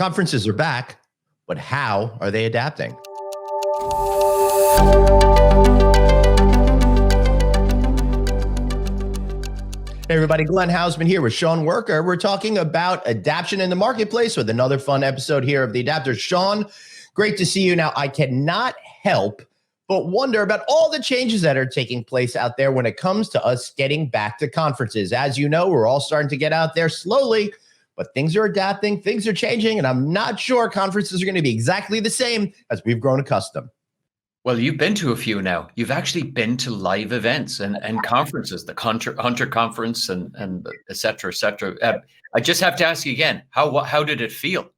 Conferences are back, but how are they adapting? Hey everybody, Glenn Hausman here with Sean Worker. We're talking about adaptation in the marketplace with another fun episode here of The Adapters. Sean, great to see you. Now, I cannot help but wonder about all the changes that are taking place out there when it comes to us getting back to conferences. As you know, we're all starting to get out there slowly, but things are adapting, things are changing, and I'm not sure conferences are going to be exactly the same as we've grown accustomed. Well, you've been to a few now. You've actually been to live events and conferences, the Hunter Conference and et cetera, et cetera. I just have to ask you again, how did it feel?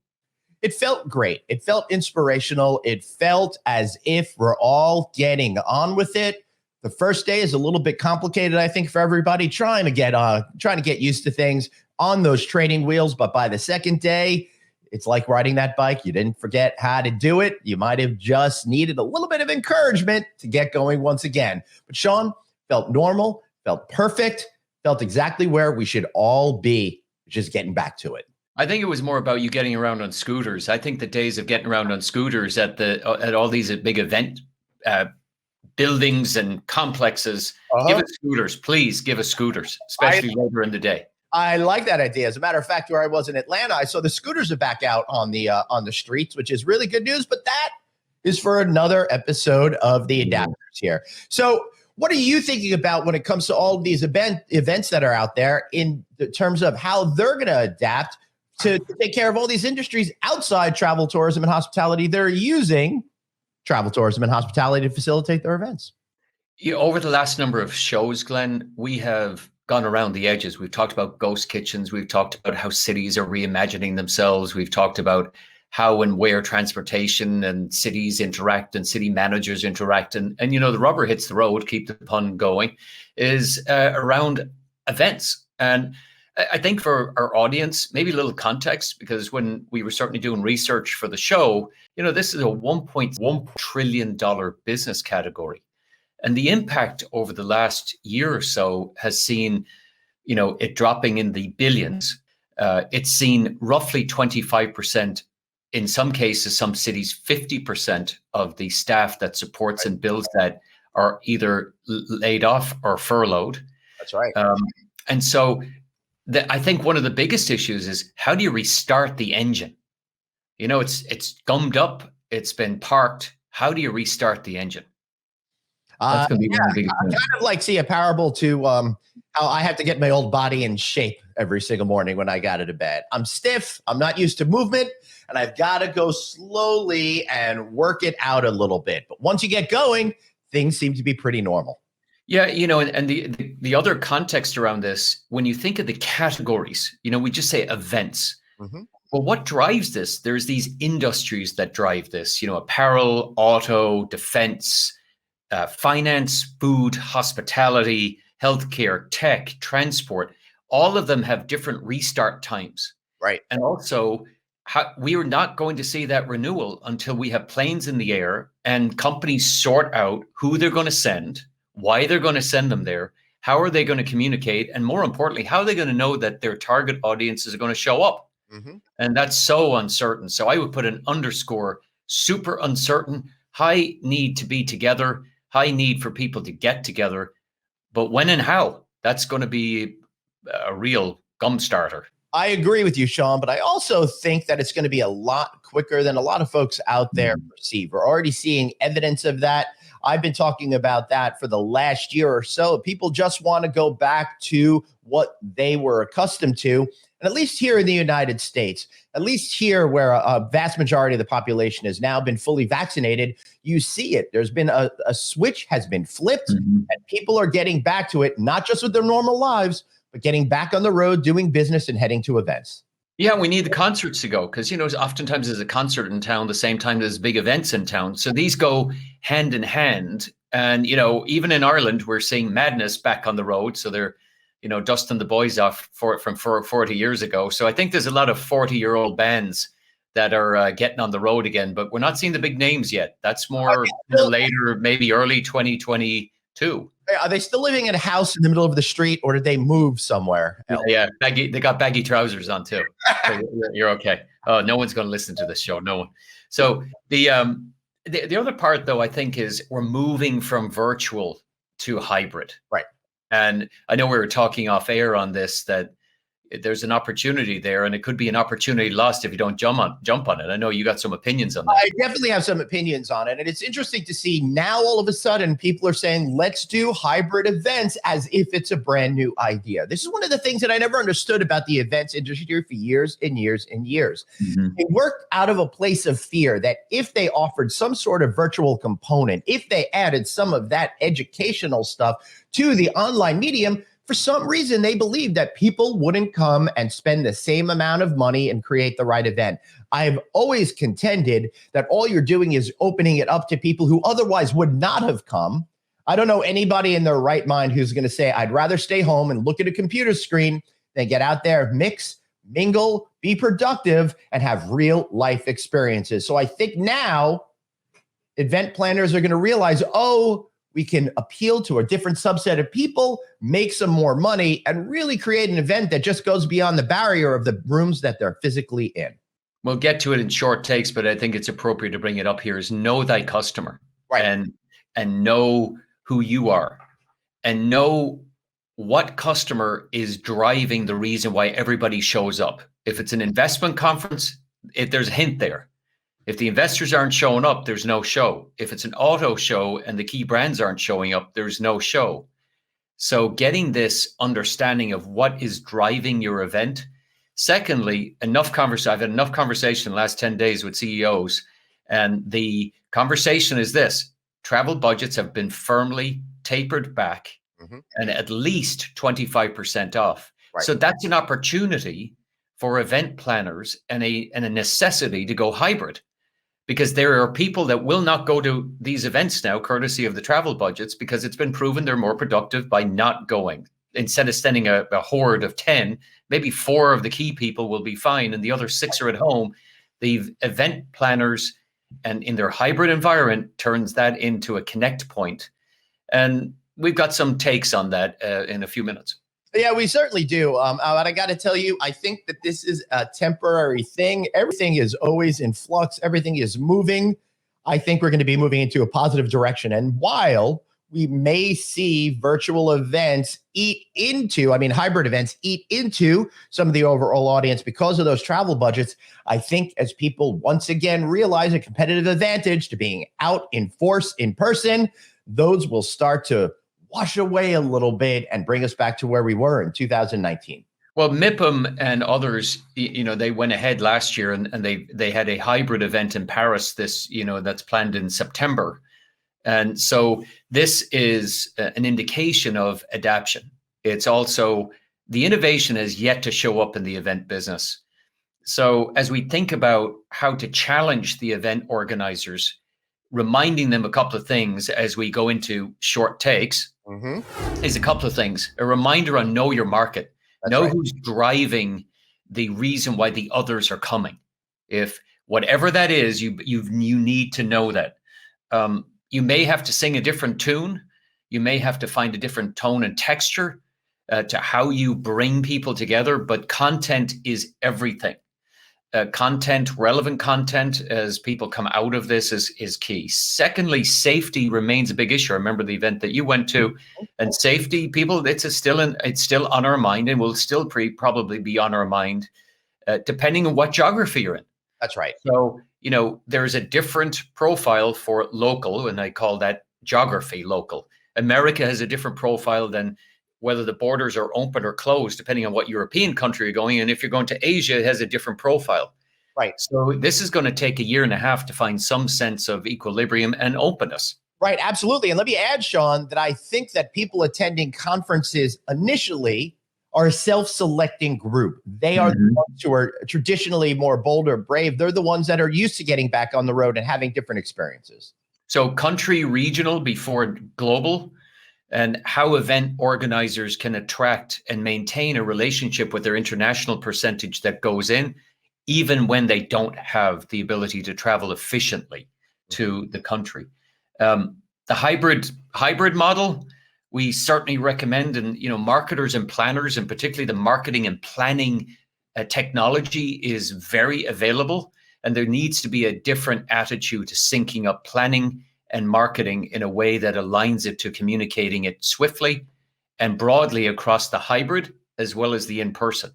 It felt great. It felt inspirational. It felt as if we're all getting on with it. The first day is a little bit complicated, I think, for everybody trying to get used to things on those training wheels. But by the second day, it's like riding that bike. You didn't forget how to do it. You might have just needed a little bit of encouragement to get going once again. But Sean, felt normal, felt perfect, felt exactly where we should all be, just getting back to it. I think it was more about you getting around on scooters. I think the days of getting around on scooters at all these big event buildings and complexes, give us scooters, please give us scooters, especially later in the day. I like that idea. As a matter of fact, where I was in Atlanta, I saw the scooters are back out on the streets, which is really good news. But that is for another episode of The Adapters here. So what are you thinking about when it comes to all of these events that are out there in terms of how they're going to adapt to take care of all these industries outside travel, tourism, and hospitality? They're using travel, tourism, and hospitality to facilitate their events. Over the last number of shows, Glenn, we have gone around the edges. We've talked about ghost kitchens. We've talked about how cities are reimagining themselves. We've talked about how and where transportation and cities interact and city managers interact. And the rubber hits the road, keep the pun going, is around events. And I think for our audience, maybe a little context, because when we were certainly doing research for the show, this is a $1.1 trillion business category. And the impact over the last year or so has seen, it dropping in the billions. It's seen roughly 25%, in some cases, some cities, 50% of the staff that supports and builds that are either laid off or furloughed. That's right. And so I think one of the biggest issues is, how do you restart the engine? It's gummed up, it's been parked. How do you restart the engine? That's going to be one of the biggest things. I kind of like see a parable to how I have to get my old body in shape every single morning when I got out of bed. I'm stiff. I'm not used to movement, and I've got to go slowly and work it out a little bit. But once you get going, things seem to be pretty normal. Yeah, and the other context around this, when you think of the categories, we just say events. Mm-hmm. Well, what drives this? There's these industries that drive this, apparel, auto, defense, finance, food, hospitality, healthcare, tech, transport. All of them have different restart times. Right. And also, we are not going to see that renewal until we have planes in the air and companies sort out who they're going to send, why they're going to send them there, how are they going to communicate, and more importantly, how are they going to know that their target audiences are going to show up? Mm-hmm. And that's so uncertain. So I would put an underscore, super uncertain, high need to be together, high need for people to get together. But when and how, that's going to be a real gum starter. I agree with you, Sean, but I also think that it's going to be a lot quicker than a lot of folks out there perceive. We're already seeing evidence of that. I've been talking about that for the last year or so. People just want to go back to what they were accustomed to. And at least here in the United States, at least here where a vast majority of the population has now been fully vaccinated, you see it. There's been a switch has been flipped, and people are getting back to it, not just with their normal lives, but getting back on the road, doing business and heading to events. Yeah, we need the concerts to go because, oftentimes there's a concert in town the same time there's big events in town. So these go hand in hand. And, even in Ireland, we're seeing Madness back on the road. So they're, dusting the boys off from 40 years ago. So I think there's a lot of 40-year-old bands that are getting on the road again, but we're not seeing the big names yet. That's more later, maybe early 2020 2. Are they still living in a house in the middle of the street, or did they move somewhere else? Yeah, baggy. They got baggy trousers on too. So you're okay. Oh, no one's going to listen to this show. No one. So the other part, though, I think is we're moving from virtual to hybrid. Right. And I know we were talking off air on this, that there's an opportunity there, and it could be an opportunity lost if you don't jump on it. I know you got some opinions on that. I definitely have some opinions on it. And it's interesting to see now all of a sudden people are saying, let's do hybrid events as if it's a brand new idea. This is one of the things that I never understood about the events industry for years and years and years. Mm-hmm. They worked out of a place of fear that if they offered some sort of virtual component, if they added some of that educational stuff to the online medium, for some reason, they believed that people wouldn't come and spend the same amount of money and create the right event. I've always contended that all you're doing is opening it up to people who otherwise would not have come. I don't know anybody in their right mind who's going to say, I'd rather stay home and look at a computer screen than get out there, mix, mingle, be productive, and have real life experiences. So I think now event planners are going to realize, we can appeal to a different subset of people, make some more money, and really create an event that just goes beyond the barrier of the rooms that they're physically in. We'll get to it in short takes, but I think it's appropriate to bring it up here, is know thy customer. Right. And know who you are, and know what customer is driving the reason why everybody shows up. If it's an investment conference, there's a hint there. If the investors aren't showing up, there's no show. If it's an auto show and the key brands aren't showing up, there's no show. So getting this understanding of what is driving your event. Secondly, I've had enough conversation in the last 10 days with CEOs, and the conversation is this: travel budgets have been firmly tapered back and at least 25% off. Right. So that's an opportunity for event planners and a necessity to go hybrid. Because there are people that will not go to these events now, courtesy of the travel budgets, because it's been proven they're more productive by not going. Instead of sending a horde of 10, maybe 4 of the key people will be fine, and the other 6 are at home. The event planners, and in their hybrid environment, turns that into a connect point. And we've got some takes on that in a few minutes. Yeah, we certainly do. But I got to tell you, I think that this is a temporary thing. Everything is always in flux. Everything is moving. I think we're going to be moving into a positive direction. And while we may see virtual events hybrid events eat into some of the overall audience because of those travel budgets, I think as people once again realize a competitive advantage to being out in force in person, those will start to wash away a little bit and bring us back to where we were in 2019. Well, MIPIM and others, they went ahead last year and they had a hybrid event in Paris that's planned in September. And so this is an indication of adaptation. It's also the innovation has yet to show up in the event business. So as we think about how to challenge the event organizers, reminding them a couple of things as we go into short takes, is a couple of things. A reminder on know your market. Know who's driving the reason why the others are coming. If whatever that is, you need to know that. You may have to sing a different tune. You may have to find a different tone and texture to how you bring people together, but content is everything. Relevant content as people come out of this is key. Secondly, safety remains a big issue. I remember the event that you went to, and safety, people, it's still on our mind, and will still probably be on our mind, depending on what geography you're in. That's right. So, there's a different profile for local, and I call that geography local. America has a different profile than whether the borders are open or closed, depending on what European country you're going. And if you're going to Asia, it has a different profile. Right. So this is going to take 1.5 years to find some sense of equilibrium and openness. Right. Absolutely. And let me add, Sean, that I think that people attending conferences initially are a self-selecting group. They are the ones who are traditionally more bold or brave. They're the ones that are used to getting back on the road and having different experiences. So country, regional before global, and how event organizers can attract and maintain a relationship with their international percentage that goes in, even when they don't have the ability to travel efficiently to the country. The hybrid model, we certainly recommend, and marketers and planners, and particularly the marketing and planning technology is very available, and there needs to be a different attitude to syncing up planning and marketing in a way that aligns it to communicating it swiftly and broadly across the hybrid as well as the in-person.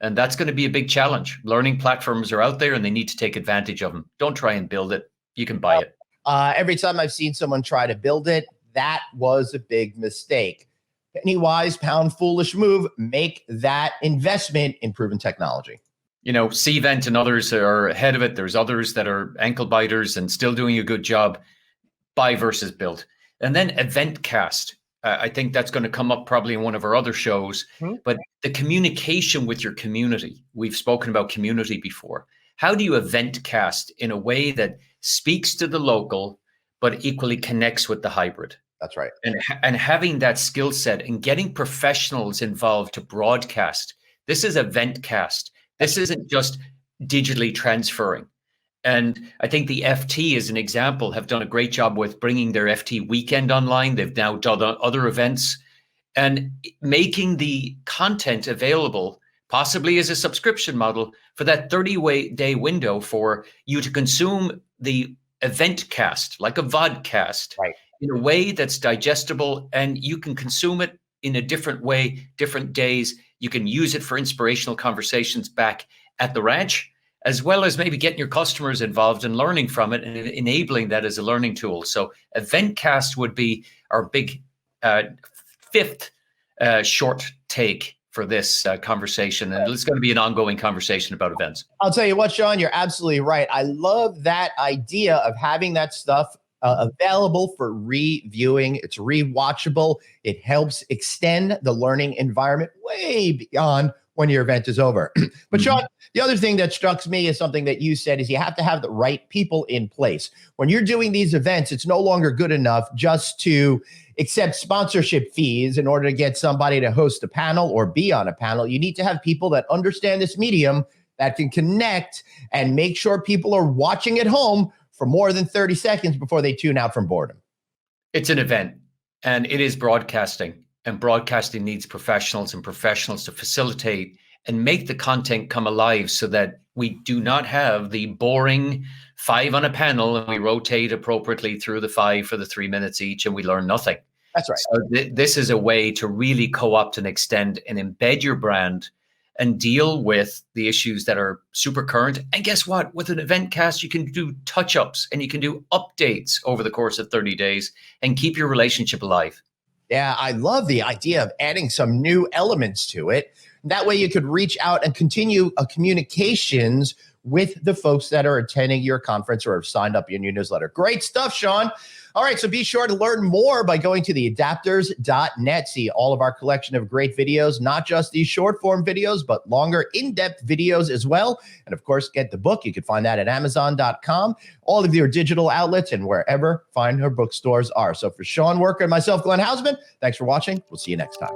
And that's going to be a big challenge. Learning platforms are out there and they need to take advantage of them. Don't try and build it. You can buy it. Every time I've seen someone try to build it, that was a big mistake. Penny wise, pound foolish move. Make that investment in proven technology. Cvent and others are ahead of it. There's others that are ankle biters and still doing a good job. Buy versus build. And then EventCast. I think that's going to come up probably in one of our other shows. But the communication with your community. We've spoken about community before. How do you EventCast in a way that speaks to the local, but equally connects with the hybrid? That's right. And having that skill set and getting professionals involved to broadcast. This is EventCast. This isn't just digitally transferring. And I think the FT, as an example, have done a great job with bringing their FT weekend online. They've now done other events and making the content available, possibly as a subscription model, for that 30-day window for you to consume the EventCast, like a vodcast, right, in a way that's digestible, and you can consume it in a different way, different days. You can use it for inspirational conversations back at the ranch, as well as maybe getting your customers involved and learning from it and enabling that as a learning tool. So EventCast would be our big fifth short take for this conversation. And it's going to be an ongoing conversation about events. I'll tell you what, Sean, you're absolutely right. I love that idea of having that stuff available for reviewing. It's rewatchable. It helps extend the learning environment way beyond when your event is over. But Sean, the other thing that struck me is something that you said is you have to have the right people in place. When you're doing these events, it's no longer good enough just to accept sponsorship fees in order to get somebody to host a panel or be on a panel. You need to have people that understand this medium, that can connect and make sure people are watching at home for more than 30 seconds before they tune out from boredom. It's an event and it is broadcasting. And broadcasting needs professionals and professionals to facilitate and make the content come alive so that we do not have the boring 5 on a panel and we rotate appropriately through the 5 for the 3 minutes each and we learn nothing. That's right. So this is a way to really co-opt and extend and embed your brand and deal with the issues that are super current. And guess what? With an EventCast, you can do touch-ups and you can do updates over the course of 30 days and keep your relationship alive. Yeah, I love the idea of adding some new elements to it. That way you could reach out and continue communications with the folks that are attending your conference or have signed up in your newsletter. Great stuff, Sean. All right, so be sure to learn more by going to theadapters.net. See all of our collection of great videos, not just these short form videos, but longer in-depth videos as well. And of course, get the book. You can find that at Amazon.com, all of your digital outlets and wherever fine her bookstores are. So for Sean Worker and myself, Glenn Hausman, thanks for watching. We'll see you next time.